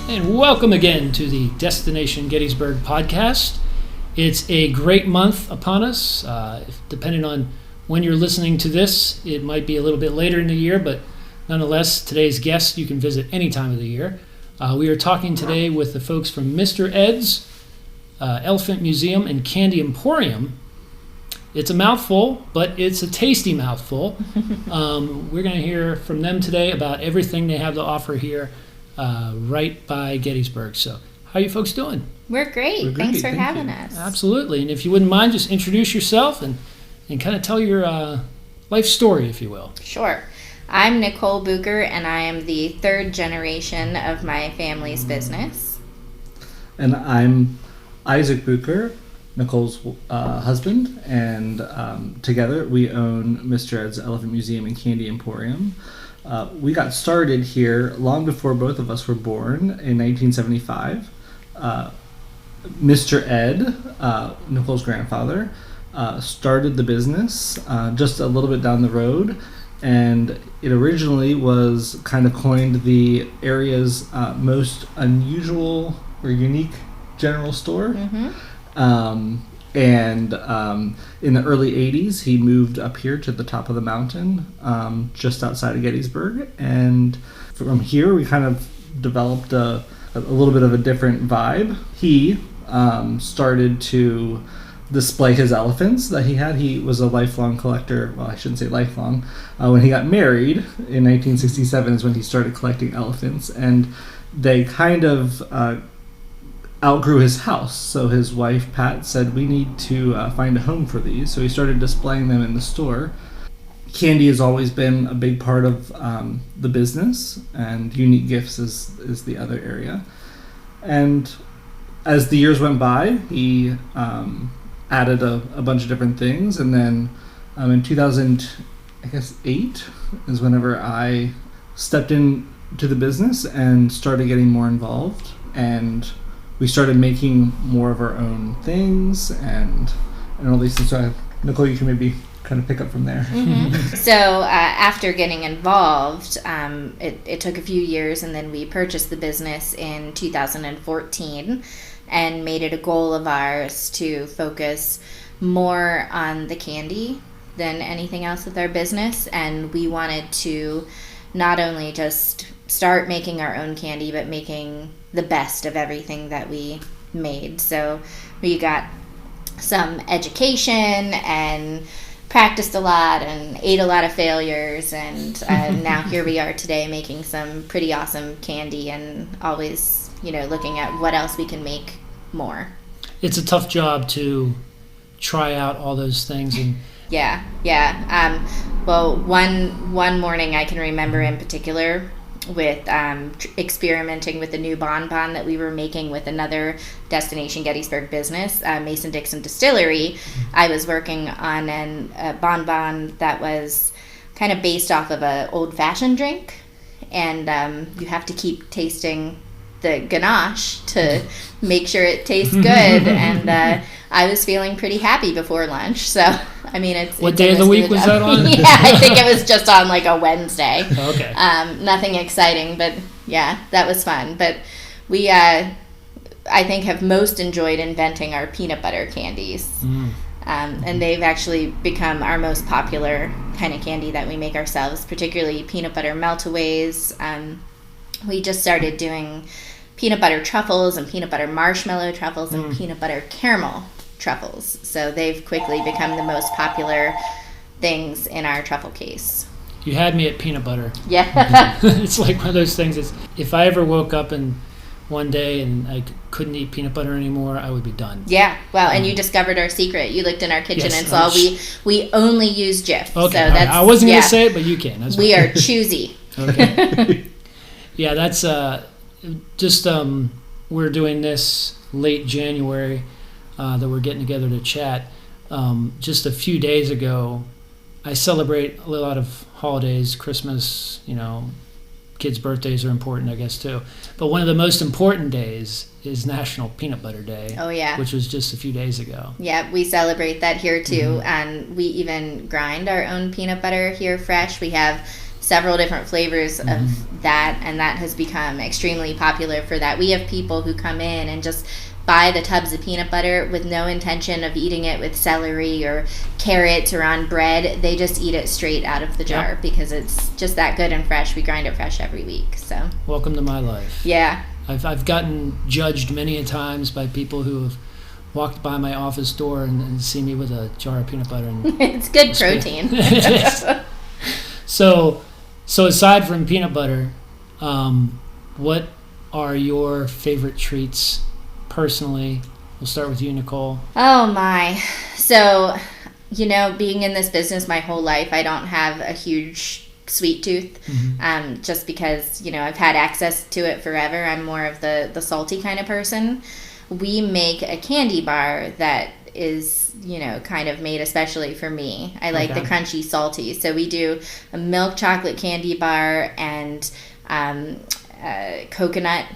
And welcome again to the Destination Gettysburg podcast. It's a great month upon us. Depending on when you're listening to this, it might be a little bit later in the year, but nonetheless, today's guest you can visit any time of the year. We are talking today with the folks from Mr. Ed's Elephant Museum and Candy Emporium. It's a mouthful, but it's a tasty mouthful. We're going to hear from them today about everything they have to offer here right by Gettysburg. So how are you folks doing? We're great. Thanks for having us. Absolutely. And if you wouldn't mind, just introduce yourself and kind of tell your life story, if you will. Sure. I'm Nicole Bucher, and I am the third generation of my family's business. And I'm Isaac Bucher, Nicole's husband, and together we own Mr. Ed's Elephant Museum and Candy Emporium. We got started here long before both of us were born in 1975. Mr. Ed, Nicole's grandfather, started the business just a little bit down the road, and it originally was kind of coined the area's most unusual or unique general store. Mm-hmm. And in the early 80s, he moved up here to the top of the mountain, just outside of Gettysburg. And from here, we kind of developed a little bit of a different vibe. He started to display his elephants that he had. He was a lifelong collector. Well, I shouldn't say lifelong. When he got married in 1967 is when he started collecting elephants. And they kind of outgrew his house, so his wife Pat said, we need to find a home for these, so he started displaying them in the store. Candy has always been a big part of the business, and unique gifts is the other area. And as the years went by, he added a bunch of different things, and then in 2008 is whenever I stepped into the business and started getting more involved, and we started making more of our own things and all these things. So Nicole, you can maybe kind of pick up from there. Mm-hmm. So after getting involved, it took a few years, and then we purchased the business in 2014 and made it a goal of ours to focus more on the candy than anything else with our business. And we wanted to not only just start making our own candy, but making the best of everything that we made. So we got some education and practiced a lot and ate a lot of failures, and now here we are today making some pretty awesome candy and always, looking at what else we can make more. It's a tough job to try out all those things. And Yeah. Well, one morning I can remember in particular with experimenting with a new bonbon that we were making with another Destination Gettysburg business, Mason-Dixon Distillery. I was working on a bonbon that was kind of based off of an old-fashioned drink, and you have to keep tasting the ganache to make sure it tastes good. And I was feeling pretty happy before lunch, so what day of the week was that on? Yeah, I think it was just on like a Wednesday. Okay. Nothing exciting, but yeah, that was fun. But we, I think, have most enjoyed inventing our peanut butter candies. And they've actually become our most popular kind of candy that we make ourselves, particularly peanut butter meltaways. We just started doing peanut butter truffles and peanut butter marshmallow truffles and peanut butter caramel truffles. So they've quickly become the most popular things in our truffle case. You had me at peanut butter. Yeah. It's like one of those things. If I ever woke up and one day and I couldn't eat peanut butter anymore, I would be done. Yeah. Well, and you discovered our secret. You looked in our kitchen and saw we only use Jif. Okay. So that's, I wasn't going to say it, but you can. That's we fine. are choosy. Okay. Yeah, that's just we're doing this late January that we're getting together to chat. Just a few days ago, I celebrate a lot of holidays, Christmas, kids' birthdays are important, I guess, too. But one of the most important days is National Peanut Butter Day. Oh, yeah. Which was just a few days ago. Yeah, we celebrate that here, too. And we even grind our own peanut butter here fresh. We have several different flavors of that, and that has become extremely popular for that. We have people who come in and just buy the tubs of peanut butter with no intention of eating it with celery or carrots or on bread. They just eat it straight out of the jar because it's just that good and fresh. We grind it fresh every week. So Welcome to my life. yeah. I've gotten judged many a times by people who have walked by my office door and see me with a jar of peanut butter. And It's good protein. It is. So aside from peanut butter, what are your favorite treats personally? We'll start with you, Nicole. Oh my. So, being in this business my whole life, I don't have a huge sweet tooth, just because, I've had access to it forever. I'm more of the salty kind of person. We make a candy bar that is, kind of made especially for me. I like the crunchy salty. So we do a milk chocolate candy bar and coconut,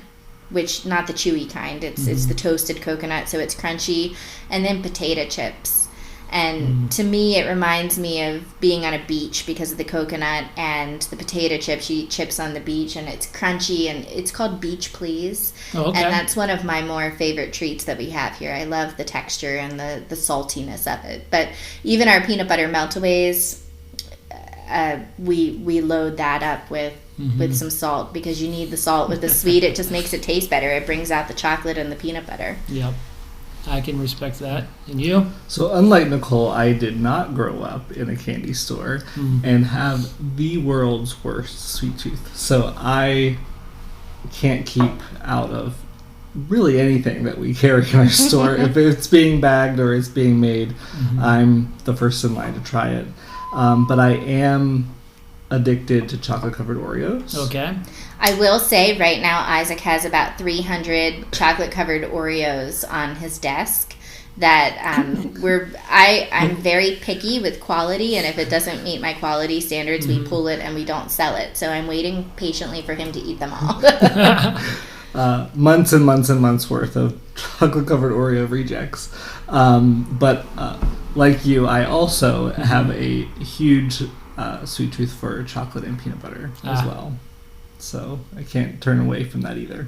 which not the chewy kind. It's the toasted coconut, so it's crunchy, and then potato chips. And to me, it reminds me of being on a beach because of the coconut and the potato chips. You eat chips on the beach, and it's crunchy, and it's called Beach Please. Oh, okay. And that's one of my more favorite treats that we have here. I love the texture and the saltiness of it. But even our peanut butter meltaways, we load that up with some salt because you need the salt with the sweet. It just makes it taste better. It brings out the chocolate and the peanut butter. Yep. I can respect that. And you? So unlike Nicole, I did not grow up in a candy store and have the world's worst sweet tooth. So I can't keep out of really anything that we carry in our store. If it's being bagged or it's being made, I'm the first in line to try it. But I am addicted to chocolate-covered Oreos. Okay. I will say right now Isaac has about 300 chocolate-covered Oreos on his desk that I'm very picky with quality, and if it doesn't meet my quality standards, we pull it and we don't sell it. So I'm waiting patiently for him to eat them all. Months and months and months worth of chocolate-covered Oreo rejects. But like you, I also have a huge sweet tooth for chocolate and peanut butter as well. So I can't turn away from that either.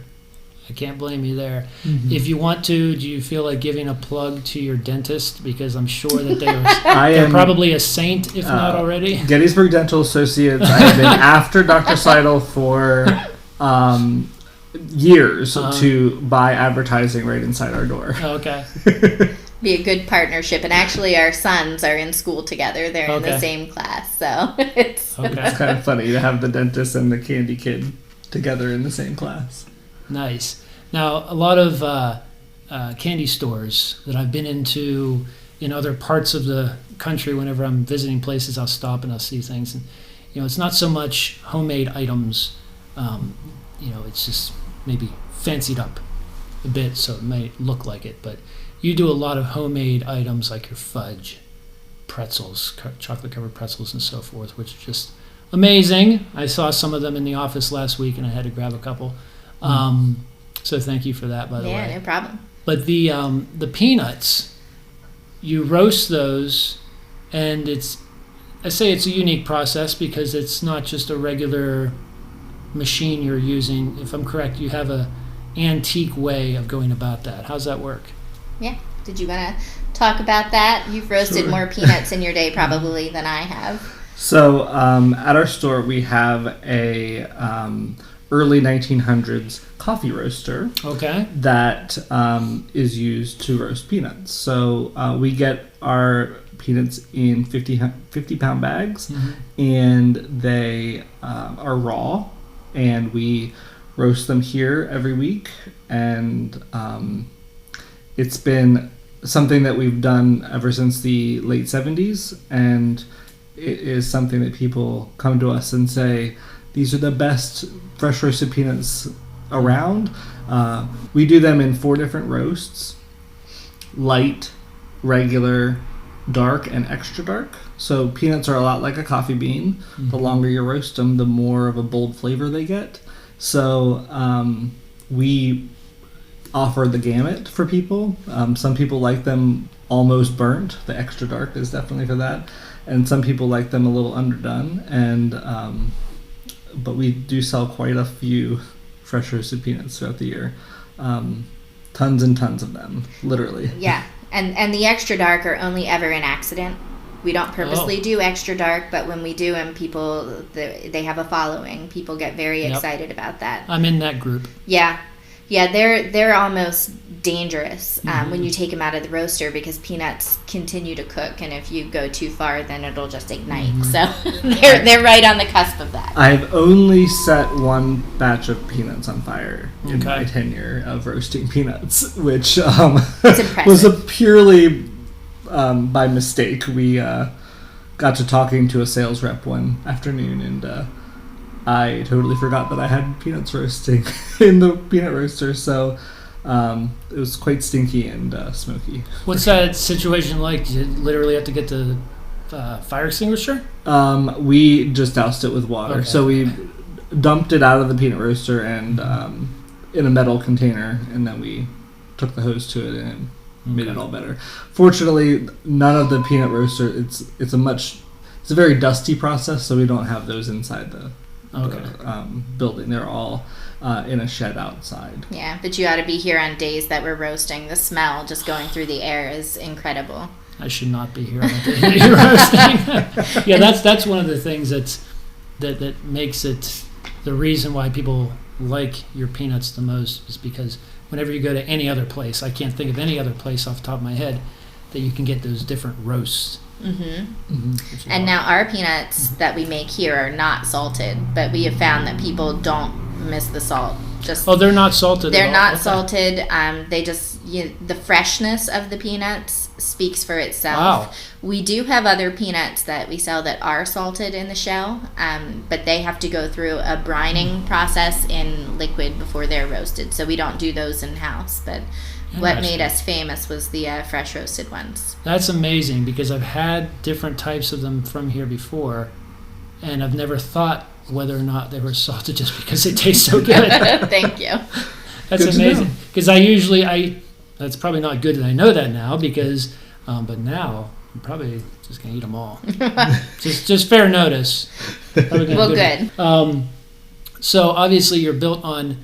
I can't blame you there. If you want to, do you feel like giving a plug to your dentist? Because I'm sure that they're probably a saint, if not already. Gettysburg Dental Associates. I've been after Dr. Seidel for years to buy advertising right inside our door. Okay. Be a good partnership, and actually our sons are in school together. They're in the same class, so it's kind of funny to have the dentist and the candy kid together in the same class. Nice. Now, a lot of candy stores that I've been into in other parts of the country, whenever I'm visiting places, I'll stop and I'll see things, and it's not so much homemade items. It's just maybe fancied up a bit so it may look like it, but you do a lot of homemade items like your fudge, pretzels, chocolate-covered pretzels and so forth, which are just amazing. I saw some of them in the office last week, and I had to grab a couple. So thank you for that, by the way. Yeah, no problem. But the peanuts, you roast those, and I say it's a unique process because it's not just a regular machine you're using. If I'm correct, you have a antique way of going about that. How's that work? Yeah. Did you want to talk about that? You've roasted more peanuts in your day probably than I have. So at our store, we have a early 1900s coffee roaster that is used to roast peanuts. So we get our peanuts in 50-pound bags, and they are raw, and we roast them here every week, and it's been something that we've done ever since the late 70s, and it is something that people come to us and say, these are the best fresh roasted peanuts around. We do them in 4 different roasts: light, regular, dark, and extra dark. So peanuts are a lot like a coffee bean. The longer you roast them, the more of a bold flavor they get. So we offer the gamut for people. Some people like them almost burnt. The extra dark is definitely for that. And some people like them a little underdone. And but we do sell quite a few fresh roasted peanuts throughout the year. Tons and tons of them, literally. Yeah, and the extra dark are only ever an accident. We don't purposely do extra dark, but when we do them, people, they have a following. People get very excited about that. I'm in that group. Yeah, they're almost dangerous when you take them out of the roaster, because peanuts continue to cook, and if you go too far, then it'll just ignite. So they're right on the cusp of that. I've only set one batch of peanuts on fire in my tenure of roasting peanuts, which was a purely by mistake. We got to talking to a sales rep one afternoon, and I totally forgot that I had peanuts roasting in the peanut roaster, so it was quite stinky and smoky. What's that situation like? Did you literally have to get the fire extinguisher? We just doused it with water. Okay. So we dumped it out of the peanut roaster and in a metal container, and then we took the hose to it and made it all better. Fortunately, none of the peanut roaster, it's a very dusty process, so we don't have those inside the building. They're all in a shed outside. Yeah, but you ought to be here on days that we're roasting. The smell just going through the air is incredible. I should not be here on the day you're roasting. Yeah, that's one of the things that makes it the reason why people like your peanuts the most, is because whenever you go to any other place, I can't think of any other place off the top of my head that you can get those different roasts. And now our peanuts that we make here are not salted, but we have found that people don't miss the salt. They're not salted. They're not salted. They just the freshness of the peanuts speaks for itself. Wow. We do have other peanuts that we sell that are salted in the shell, but they have to go through a brining process in liquid before they're roasted. So we don't do those in house, but. What made us famous was the fresh roasted ones. That's amazing, because I've had different types of them from here before, and I've never thought whether or not they were salted just because they taste so good. Thank you. That's good, amazing. Because that's probably not good that I know that now, because, but now I'm probably just going to eat them all. just fair notice. Well, good. So obviously you're built on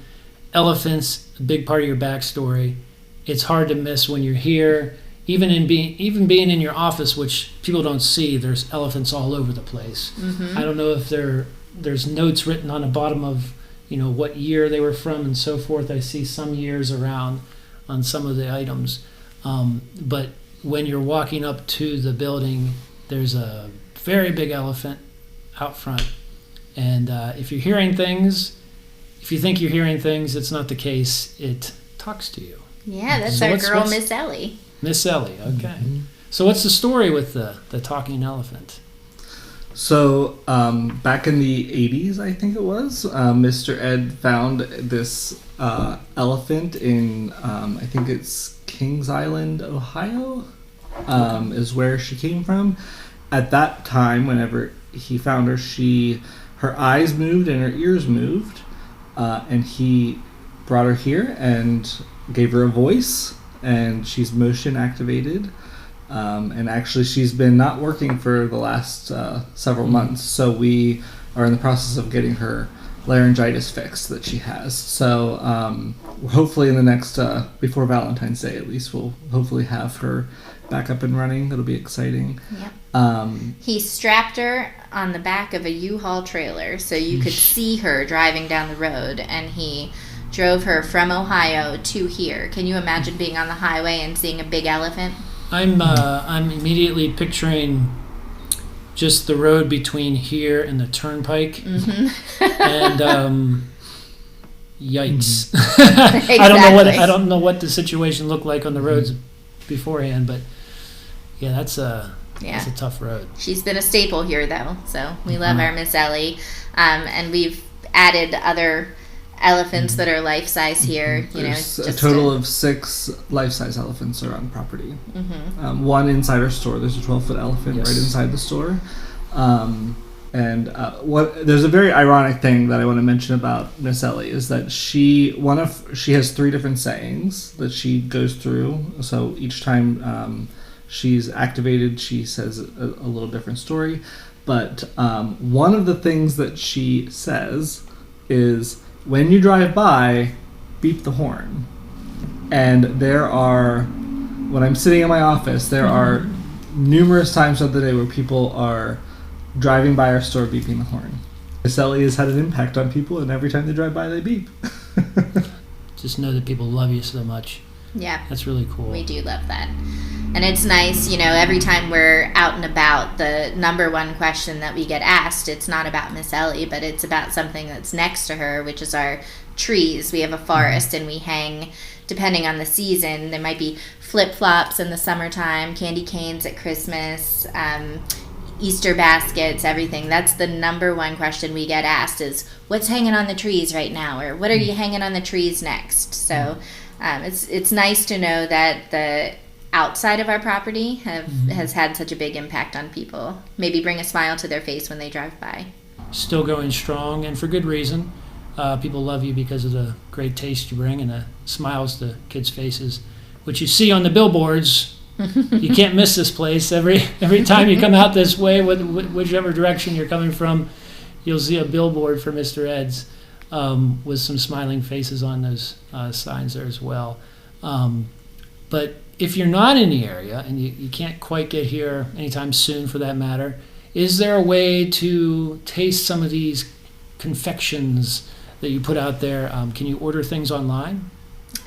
elephants, a big part of your backstory. It's hard to miss when you're here. Even being in your office, which people don't see, there's elephants all over the place. I don't know if there's notes written on the bottom of what year they were from and so forth. I see some years around on some of the items. But when you're walking up to the building, there's a very big elephant out front. And if you're hearing things, if you think you're hearing things, it's not the case. It talks to you. Yeah, that's our girl, Miss Ellie. Miss Ellie, okay. So what's the story with the talking elephant? So back in the 80s, I think it was, Mr. Ed found this elephant in, I think it's Kings Island, Ohio, is where she came from. At that time, whenever he found her, her eyes moved and her ears moved, and he brought her here and gave her a voice, and she's motion activated, and actually she's been not working for the last several months, so we are in the process of getting her laryngitis fixed that she has. So hopefully in the next before Valentine's Day at least, we'll hopefully have her back up and running. That'll be exciting. Yep. He strapped her on the back of a U-Haul trailer so you could see her driving down the road, and he drove her from Ohio to here. Can you imagine being on the highway and seeing a big elephant? I'm immediately picturing just the road between here and the turnpike, and yikes! Exactly. I don't know what the situation looked like on the roads beforehand, but yeah, that's a tough road. She's been a staple here, though, so we love our Miss Ellie, and we've added other elephants that are life-size here. There's a total of 6 life-size elephants are on property. One inside our store. There's a 12-foot elephant right inside the store. There's a very ironic thing that I want to mention about Miss Ellie is that she has 3 different sayings that she goes through. So each time she's activated, she says a little different story. But one of the things that she says is, when you drive by, beep the horn. And when I'm sitting in my office, there are numerous times of the day where people are driving by our store beeping the horn. Miss Ellie has had an impact on people, and every time they drive by, they beep. Just know that people love you so much. Yeah. That's really cool. We do love that. And it's nice, every time we're out and about, the number one question that we get asked, it's not about Miss Ellie, but it's about something that's next to her, which is our trees. We have a forest, and we hang, depending on the season, there might be flip-flops in the summertime, candy canes at Christmas, Easter baskets, everything. That's the number one question we get asked is, what's hanging on the trees right now? Or what are you hanging on the trees next? So it's nice to know that the outside of our property has had such a big impact on people. Maybe bring a smile to their face when they drive by. Still going strong, and for good reason. People love you because of the great taste you bring and the smiles to kids' faces, which you see on the billboards. You can't miss this place. Every time you come out this way, whichever direction you're coming from, you'll see a billboard for Mr. Ed's with some smiling faces on those signs there as well. But if you're not in the area and you can't quite get here anytime soon for that matter, is there a way to taste some of these confections that you put out there? Can you order things online?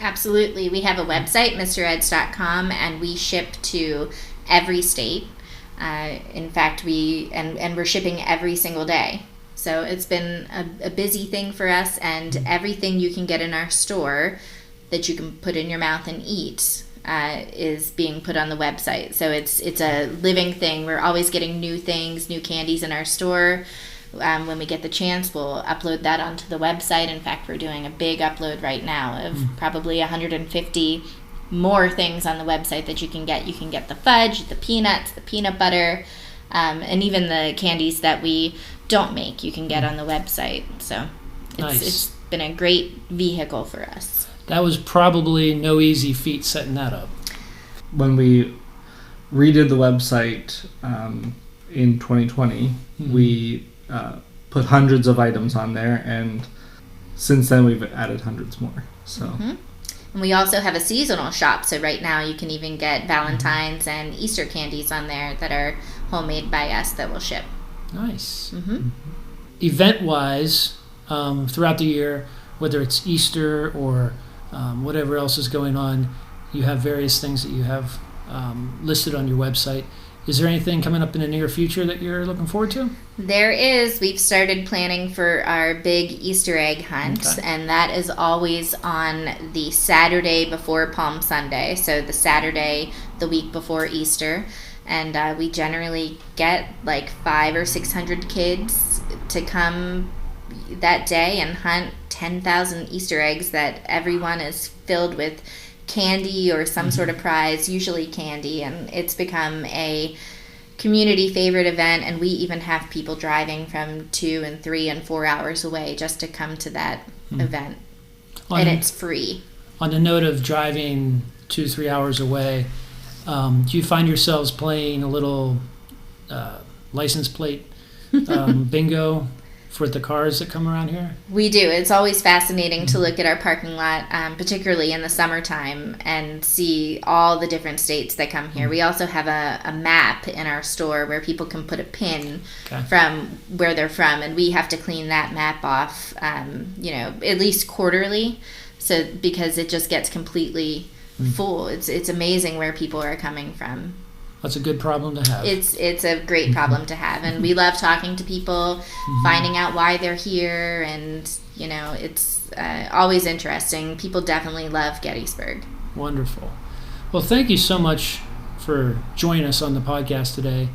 Absolutely. We have a website, mreds.com, and we ship to every state. In fact, we're shipping every single day. So it's been a busy thing for us, and everything you can get in our store that you can put in your mouth and eat is being put on the website. So it's a living thing. We're always getting new things, new candies in our store. When we get the chance, we'll upload that onto the website. In fact, we're doing a big upload right now of probably 150 more things on the website that you can get. You can get the fudge, the peanuts, the peanut butter, and even the candies that we don't make, you can get on the website. So it's been a great vehicle for us. That was probably no easy feat setting that up. When we redid the website in 2020, we put hundreds of items on there, and since then we've added hundreds more. So, and we also have a seasonal shop. So right now you can even get Valentine's and Easter candies on there that are homemade by us that will ship. Nice. Event-wise, throughout the year, whether it's Easter or whatever else is going on, you have various things that you have listed on your website. Is there anything coming up in the near future that you're looking forward to? There is. We've started planning for our big Easter egg hunt, and that is always on the Saturday before Palm Sunday, so the Saturday the week before Easter. And we generally get like 500 or 600 kids to come that day and hunt 10,000 Easter eggs that everyone is filled with candy or some sort of prize, usually candy, and it's become a community favorite event, and we even have people driving from 2 and 3 and 4 hours away just to come to that event. And it's free. On the note of driving 2-3 hours away, do you find yourselves playing a little license plate bingo for the cars that come around here? We do. It's always fascinating to look at our parking lot, particularly in the summertime, and see all the different states that come here. We also have a map in our store where people can put a pin from where they're from, and we have to clean that map off, at least quarterly, so because it just gets completely full. It's amazing where people are coming from. That's a good problem to have. It's a great problem to have, and we love talking to people, finding out why they're here, and it's always interesting. People definitely love Gettysburg. Wonderful. Well, thank you so much for joining us on the podcast today.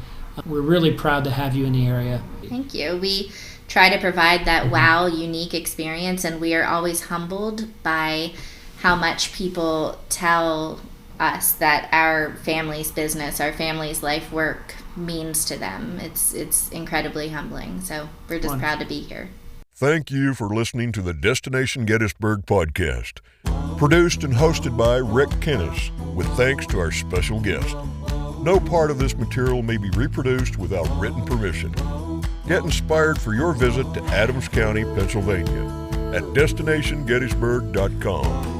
We're really proud to have you in the area. Thank you. We try to provide that wow, unique experience, and we are always humbled by how much people tell us that our family's business, our family's life work means to them. It's incredibly humbling. So we're just proud to be here. Thank you for listening to the Destination Gettysburg podcast, produced and hosted by Rick Kennis, with thanks to our special guest. No part of this material may be reproduced without written permission. Get inspired for your visit to Adams County, Pennsylvania at destinationgettysburg.com.